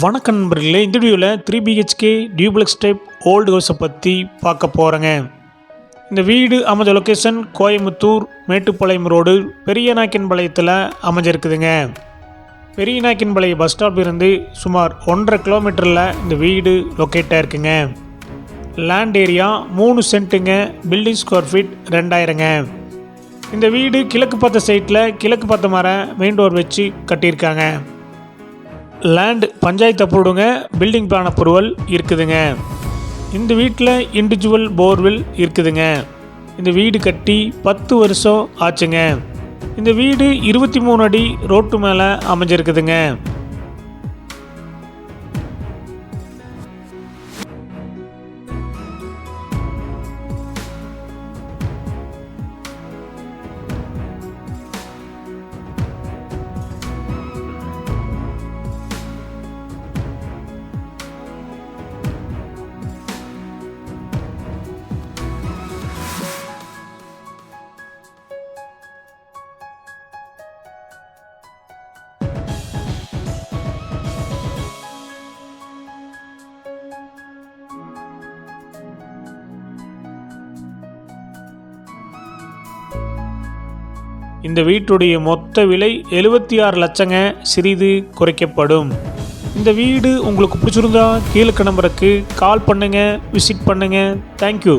வணக்கம் நண்பர்களே, இந்த வீடியோவில் 3 BHK டியூப்ளெக்ஸ் டைப் ஓல்டு ஹவுஸை பற்றி பார்க்க போகிறேங்க. இந்த வீடு அமைஞ்ச லொக்கேஷன் கோயம்புத்தூர் மேட்டுப்பாளையம் ரோடு பெரியநாயக்கன்பாளையத்தில் அமைஞ்சிருக்குதுங்க. பெரியநாயக்கன்பாளையம் பஸ் ஸ்டாப்பிலிருந்து சுமார் 1.5 கிலோமீட்டரில் இந்த வீடு லொக்கேட்டாக இருக்குங்க. லேண்ட் ஏரியா 3 சென்ட்டுங்க. பில்டிங் ஸ்கொயர் ஃபீட் 2000ங்க. இந்த வீடு கிழக்கு பார்த்த சைட்டில் கிழக்கு பார்த்த மர மெயின் டோர் வச்சு கட்டியிருக்காங்க. லேண்ட் பஞ்சாயத்து அப்ரூவ்டுங்க. பில்டிங் பிளான் அப்ரூவல் இருக்குதுங்க. இந்த வீட்டில் இண்டிவிஜுவல் போர்வெல் இருக்குதுங்க. இந்த வீடு கட்டி 10 வருஷம் ஆச்சுங்க. இந்த வீடு 23 அடி ரோட்டு மேலே அமைஞ்சிருக்குதுங்க. இந்த வீட்டுடைய மொத்த விலை 76 லட்சங்க. சிறிது குறைக்கப்படும். இந்த வீடு உங்களுக்கு பிடிச்சிருந்தா கீழே நம்பருக்கு கால் பண்ணுங்கள், விசிட் பண்ணுங்கள். தேங்க்யூ.